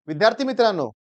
विद्यार्थी मित्रांनो,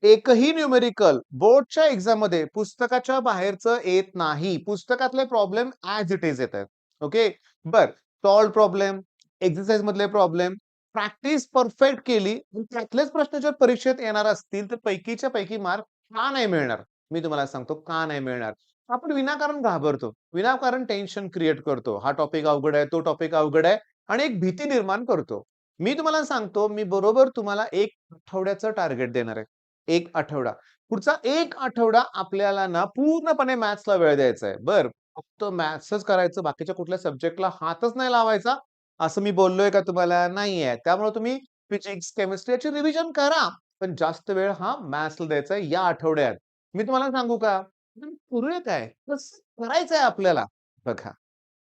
एकही न्यूमेरिकल बोर्डच्या एक्झाम मध्ये पुस्तकाच्या बाहेरचं येत नाही. पुस्तकातले प्रॉब्लेम ऍज इट इज येत आहेत. ओके. बर. सॉल्व प्रॉब्लेम, एक्सरसाइज मधले प्रॉब्लेम, प्रॅक्टिस परफेक्ट केली आणि त्यातलेच प्रश्न जर परीक्षेत येणार असतील तर पैकीच्या पैकी मार्क का नाही मिळणार? मी तुम्हाला सांगतो का नाही मिळणार. आपण विनाकारण घाबरतो, विनाकारण टेन्शन क्रिएट करतो. हा टॉपिक अवघड आहे, तो टॉपिक अवघड आहे आणि एक भीती निर्माण करतो. मी तुम्हाला सांगतो, मी बरोबर तुम्हाला एक आठवड्याचं टार्गेट देणार आहे. एक आठवडा. पुढचा एक आठवडा आपल्याला ना पूर्णपणे मॅथ्सला वेळ द्यायचा आहे. बरं, फक्त मॅथ्सच करायचं, बाकीच्या कुठल्या सब्जेक्टला हातच नाही लावायचा, असं मी बोललोय का तुम्हाला? नाहीये. त्यामुळे तुम्ही फिजिक्स, केमिस्ट्री याची रिव्हिजन करा. पण जास्त वेळ हा मॅथ्सला द्यायचा आहे या आठवड्यात. मी तुम्हाला सांगू का? करूया काय? कसं करायचंय आपल्याला? बघा,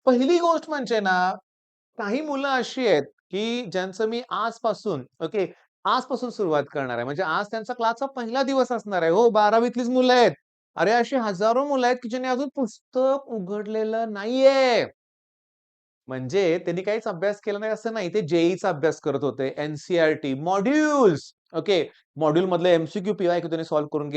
पहिली गोष्ट म्हणजे ना, काही मुलं अशी आहेत, की ज्यांचं मी आजपासून ओके, आजपासून सुरुवात करणार आहे. म्हणजे आज त्यांचा क्लासचा पहिला दिवस असणार आहे. हो, 12वीतलीच मुलं आहेत. अरे, अशी हजारो मुलं आहेत, की ज्यांनी अजून पुस्तक उघडलेलं नाहीये. म्हणजे त्यांनी काहीच अभ्यास केला नाही असं नाही. ते जेईचा अभ्यास करत होते. N-C-E-R-T, modules. ओके. मॉड्यूल मधले एम-सी-क्यू, पी-वाय-क्यू त्यांनी सॉल्व्ह करून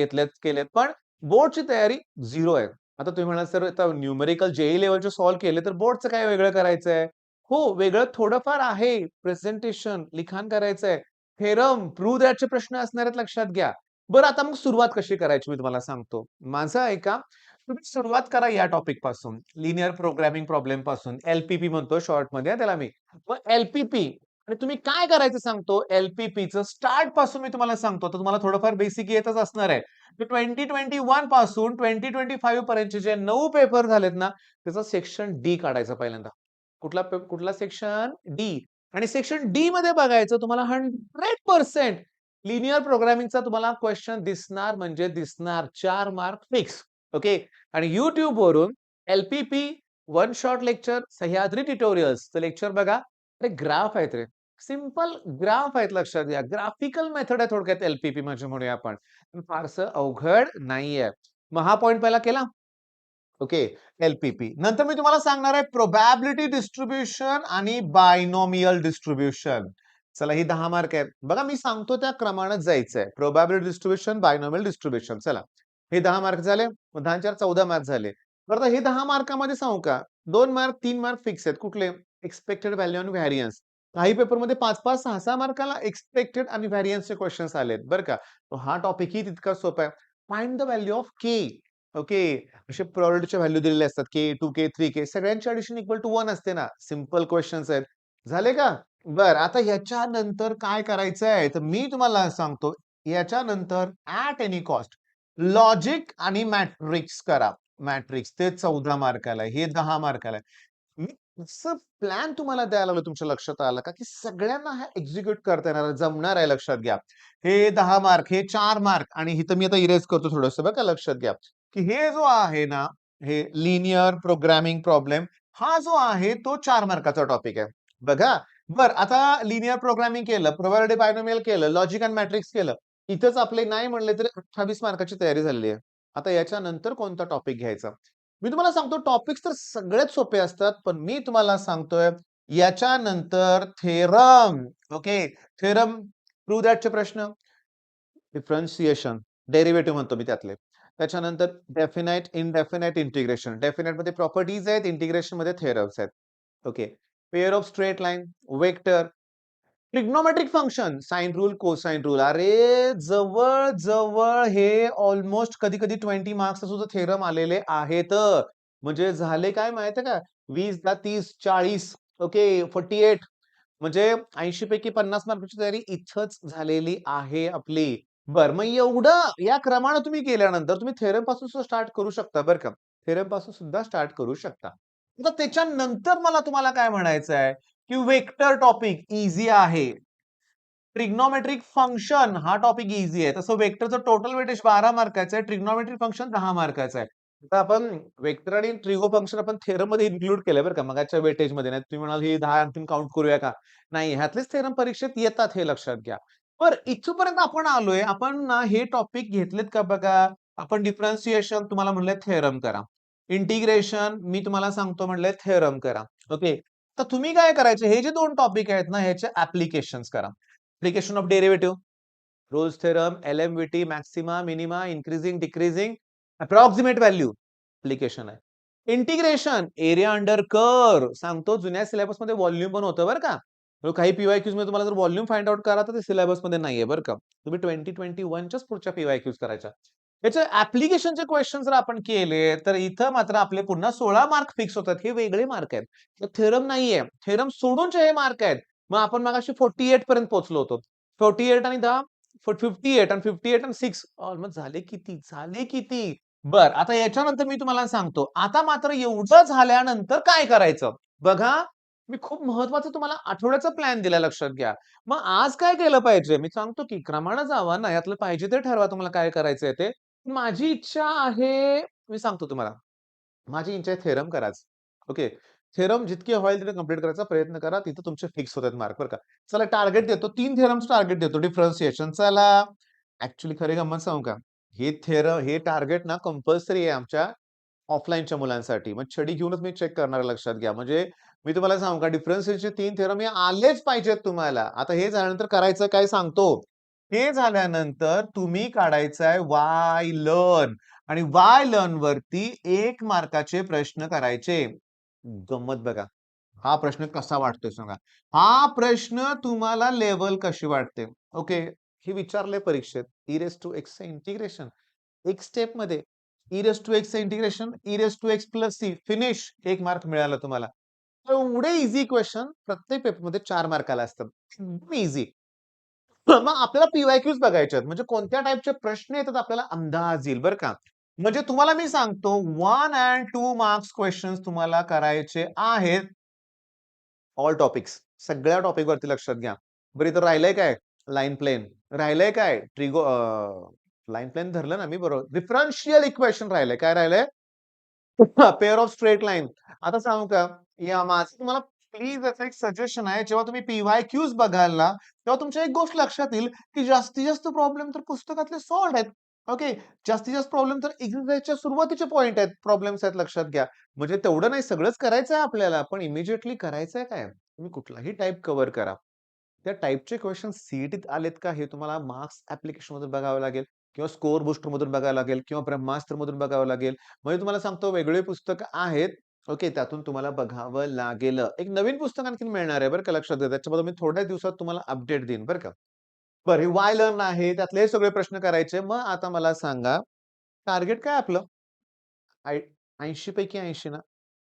केलेत. पण बोर्डची तयारी झिरो आहे. आता तुम्ही म्हणाल, "सर, आता न्यूमेरिकल जेईई लेव्हलचे सॉल्व्ह केले, तर बोर्डचं काय वेगळं करायचंय?" हो, वेगळं थोडंफार आहे. प्रेझेंटेशन, लिखाण करायचंय. थेरम, प्रूव्ह दॅटचे प्रश्न असणार आहेत लक्षात घ्या. बरं, आता मग सुरुवात कशी करायची मी तुम्हाला सांगतो. माझं ऐका, तुम्ही सुरुवात करा या टॉपिक पासून. लिनियर प्रोग्रामिंग प्रॉब्लेम पासून. एल-पी-पी म्हणतो शॉर्टमध्ये त्याला मी. मग एल-पी-पी आणि तुम्ही काय करायचं सांगतो, एल-पी-पीचं स्टार्ट पासून मी तुम्हाला सांगतो. तर तुम्हाला थोडंफार बेसिक येतच असणार आहे. तर 2021 पासून 2025 पर्यंतचे जे 9 पेपर झालेत ना, त्याचा सेक्शन डी काढायचा पहिल्यांदा. कुठला सेक्शन? डी. आणि सेक्शन डी मध्ये बघायचं तुम्हाला 100% लिनियर प्रोग्रामिंगचा तुम्हाला क्वेश्चन दिसणार म्हणजे दिसणार. 4 मार्क फिक्स. ओके. आणि YouTube वरून LPP one shot lecture Sahyadri ट्युटोरियल्सचं लेक्चर बघा. अरे ग्राफ आहेत रे. सिंपल ग्राफ आहेत लक्षात घ्या. ग्राफिकल मेथड आहे थोडक्यात एल-पी-पी म्हणजे म्हणूया आपण. पण फारसं अवघड नाहीये. मग हा पॉइंट पहिला केला. ओके. एल-पी-पी. नंतर मी तुम्हाला सांगणार आहे प्रोबॅबिलिटी डिस्ट्रिब्युशन आणि बायनॉमियल डिस्ट्रिब्युशन. चला ही 10 मार्क आहेत. बघा मी सांगतो त्या क्रमानेच जायचंय. Probability distribution, binomial distribution. चला. हे 10 मार्क झाले. मग 10 4 14 मार्क झाले. बरं आता हे 10 मार्कामध्ये सांगू का? 2 मार्क, 3 मार्क फिक्स आहेत. कुठले? एक्स्पेक्टेड व्हॅल्यू आणि व्हॅरियन्स. काही पेपरमध्ये 5-5, 6-6 मार्काला एक्स्पेक्टेड आणि व्हॅरियन्सचे क्वेश्चन्स आलेत बरं का. हा टॉपिकही तितका सोपा आहे. Find the value of K. Okay. असे प्रोबॅबिलिटीच्या व्हॅल्यू दिलेले असतात के, 2के, 3के सगळ्यांची ॲडिशन इक्वल टू 1 असते ना. सिंपल क्वेश्चन्स आहेत. झाले का? बरं आता ह्याच्यानंतर काय करायचंय? तर मी तुम्हाला सांगतो याच्यानंतर ॲट एनी कॉस्ट लॉजिक आणि मॅट्रिक्स करा. मॅट्रिक्स ते 14 मार्काला आहे. हे 10 मार्काला आहे. मी असं प्लॅन तुम्हाला द्यायला लागलो तुमच्या लक्षात आलं का, की सगळ्यांना हा एक्झिक्यूट करता येणार आहे, जमणार आहे लक्षात घ्या. हे 10 मार्क, हे 4 मार्क आणि इथं मी आता इरेज करतो थोडंसं बरं का लक्षात घ्या. की हे जो आहे ना, हे लिनियर प्रोग्रामिंग प्रॉब्लेम हा जो आहे तो 4 मार्काचा टॉपिक आहे. बघा. बरं आता लिनियर प्रोग्रामिंग केलं, प्रोबॅबिलिटी बायनॉमियल केलं, लॉजिक अँड मॅट्रिक्स केलं. इथंच आपले नाही म्हणले तरी 28 मार्काची तयारी झालेली आहे. आता याच्यानंतर कोणता टॉपिक घ्यायचा? मी तुम्हाला सांगतो टॉपिक्स तर सगळेच सोपे असतात, पण मी तुम्हाला सांगतोय याच्यानंतर थेरम. ओके. थेरम, प्रूव्ह दॅटचे प्रश्न, डिफरन्शिएशन, डेरिव्हेटिव्ह म्हणतो मी त्यातले. त्याच्यानंतर डेफिनाइट, इनडेफिनाइट इंटिग्रेशन. डेफिनाइट मध्ये प्रॉपर्टीज आहेत, इंटिग्रेशन मध्ये थेरम्स आहेत. Okay. Pair of straight line, vector, trigonometric function, sine rule, cosine rule. अरे जवळ-जवळ हे ऑलमोस्ट कधी-कधी 20 मार्क्सचा सुद्धा थेरम आलेले आहेत. म्हणजे झाले काय माहितीये का? 20 ला 30, 40 ओके 48 म्हणजे 80 पैकी 50 मार्काची तयारी इथंच झालेली आहे आपली. बरं मग एवढं या क्रमाने तुम्ही केल्यानंतर तुम्ही थेरम पासून सुद्धा स्टार्ट करू शकता बरं का. थेरम पासून सुद्धा स्टार्ट करू शकता. आता त्याच्यानंतर मला तुम्हाला काय म्हणायचं आहे, की वेक्टर टॉपिक ईझी आहे. ट्रिग्नोमेट्रिक फंक्शन हा टॉपिक ईझी आहे. तसं वेक्टरचं टोटल वेटेज 12 मार्काचं आहे. ट्रिग्नोमेट्रिक फंक्शन 10 मार्काचं आहे. आता आपण वेक्टर आणि ट्रिगो फंक्शन आपण थेरममध्ये इन्क्लूड केलंय बरं का मगाच्या वेटेजमध्ये. नाही तुम्ही म्हणाल ही 10 आणखीन काउंट करूया का? नाही ह्यातलेच थेरम परीक्षेत येतात हे लक्षात घ्या. बरं इथपर्यंत आपण आलोय. आपण ना हे टॉपिक घेतलेत का बघा. आपण डिफरन्शिएशन तुम्हाला म्हणलंय थेरम करा. इंटिग्रेशन मी तुम्हाला सांगतो म्हणलंय थेरम करा. ओके. तर तुम्ही काय करायचे हे जे 2 टॉपिक आहेत ना ह्याचे ॲप्लिकेशन्स करा. Application of derivative Rolle's theorem, LMVT, maxima, minima, increasing, decreasing, approximate value application आहे. इंटिग्रेशन, एरिया अंडर कर्व्ह सांगतो जुन्या सिलेबसमध्ये व्हॉल्यूम पण होतं बरं का. काही पीवायक्यूज मध्ये तुम्हाला जर व्हॉल्यूम फाइंड आउट करा तर ते सिलेबसमध्ये नाहीये बरं का. तुम्ही 2021च्याच पुढच्या पीवायक्यूज करायच्या. याचे ॲप्लिकेशनचे क्वेश्चन जर आपण केले तर इथं मात्र आपले पुन्हा 16 मार्क फिक्स होतात. हे वेगळे मार्क आहेत. थेरम नाहीये. थेरम सोडूनचे हे मार्क आहेत. मग आपण मगाशी 48 पर्यंत पोहोचलो होतो. 48 आणि 10 58 आणि 58 आणि 6 ऑलमोस्ट झाले किती? झाले किती? बर आता याच्यानंतर मी तुम्हाला सांगतो. आता मात्र एवढं झाल्यानंतर काय करायचं? बघा, मी खूप महत्वाचं तुम्हाला आठवड्याचा प्लॅन दिला लक्षात घ्या. मग आज काय केलं पाहिजे? मी सांगतो की क्रमानं जावा ना, यातलं पाहिजे ते ठरवा तुम्हाला काय करायचंय ते. माझी इच्छा आहे, मी सांगतो तुम्हाला. माझी इच्छा आहे थेरम करायचं. ओके. थेरम जितके होईल तिथे कंप्लीट करायचा प्रयत्न करा. तिथं तुमचे फिक्स होतात मार्क बरं का. चला टार्गेट देतो. 3 थेरम्स टार्गेट देतो. डिफरन्शिएशन. चला. ॲक्चुअली खरी गंमत सांगू का? हे टार्गेट ना कंपल्सरी आहे आमच्या ऑफलाईनच्या मुलांसाठी. मग छडी घेऊनच मी चेक करणार आहे लक्षात घ्या. म्हणजे मी तुम्हाला सांगू का डिफरन्शिएशनचे 3 थेरम हे आलेच पाहिजेत तुम्हाला. आता हे झाल्यानंतर करायचं काय सांगतो. हे झाल्यानंतर तुम्ही काढायचंय वाय लर्न आणि वाय लर्न वरती 1 मार्काचे प्रश्न करायचे. गंमत बघा. हा प्रश्न कसा वाटतोय सांगा. हा प्रश्न तुम्हाला लेव्हल कशी वाटते? ओके. हे विचारले परीक्षेत. ई रेज टू एक्सचं इंटिग्रेशन. एक स्टेपमध्ये ई रेज टू एक्सचं integration, e raise to x plus c finish 1 mark मिळाला तुम्हाला. एवढे ईझी क्वेशन प्रत्येक पेपरमध्ये 4 मार्काला असतात. एकदम ईझी. मग आपल्याला पीवायक्यूज बघायचे आहेत. म्हणजे कोणत्या टाइपचे प्रश्न येतात आपल्याला अंदाज येईल बरं का. म्हणजे तुम्हाला मी सांगतो 1 अँड 2 मार्क्स क्वेशन्स तुम्हाला करायचे आहेत. All topics. सगळ्या टॉपिक वरती लक्षात घ्या. बरं इथं राहिलंय काय? Line plane. राहिलंय काय? लाईन प्लेन धरलं ना मी बरोबर. डिफरन्शियल इक्वेशन राहिलंय. काय राहिलंय? Pair of straight line. आता सांगू का? या माझं तुम्हाला प्लीज असं एक सजेशन आहे. जेव्हा तुम्ही पीवायक्यूज बघाल ना, तेव्हा तुमच्या एक गोष्ट लक्षात येईल, की जास्तीत जास्त प्रॉब्लेम तर पुस्तकातले सॉल्व्ड आहेत. ओके. जास्तीत जास्त प्रॉब्लेम तर एक्सरसाइजच्या सुरुवातीचे पॉइंट आहेत, प्रॉब्लेम्स आहेत लक्षात घ्या. म्हणजे तेवढं नाही सगळंच करायचं आहे आपल्याला, पण इमिडिएटली करायचंय काय? तुम्ही कुठलाही टाइप कव्हर करा. त्या टाइपचे क्वेशन सीईटीत आलेत का हे तुम्हाला मार्क्स ॲप्लिकेशनमधून बघावं लागेल किंवा स्कोर बुस्टरमधून बघावं लागेल किंवा ब्रह्मास्त्रमधून बघावं लागेल. म्हणजे तुम्हाला सांगतो वेगळे पुस्तकं आहेत. ओके, त्यातून तुम्हाला बघावं लागेल. एक नवीन पुस्तक आणखीन मिळणार आहे बरं का लक्षात घ्या. त्याच्याबद्दल मी थोड्या दिवसात तुम्हाला अपडेट देईन बरं का. बरं हे वाय लर्न आहे. त्यातले हे सगळे प्रश्न करायचे. मग आता मला सांगा, टार्गेट काय आपलं? 80 पैकी 80 ना?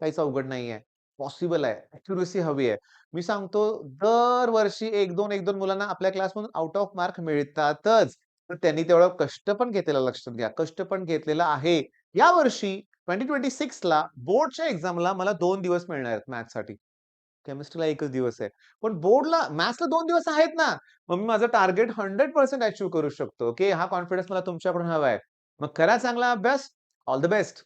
काहीच अवघड नाहीये. पॉसिबल आहे. ॲक्युरसी हवी आहे. मी सांगतो दरवर्षी 1-2, 1-2 मुलांना आपल्या क्लासमधून आउट ऑफ मार्क मिळतातच. तर त्यांनी तेवढं कष्ट पण घेतलेलं लक्षात घ्या. कष्ट पण घेतलेलं आहे. यावर्षी 2026 ला बोर्डच्या एक्झामला मला 2 दिवस मिळणार आहेत मॅथ्ससाठी. केमिस्ट्रीला 1च दिवस आहे. पण बोर्डला मॅथ्सला 2 दिवस आहेत ना. मग मी माझं टार्गेट 100% अचीव्ह करू शकतो. ओके. हा कॉन्फिडन्स मला तुमच्याकडून हवा आहे. मग करा चांगला अभ्यास. All the best.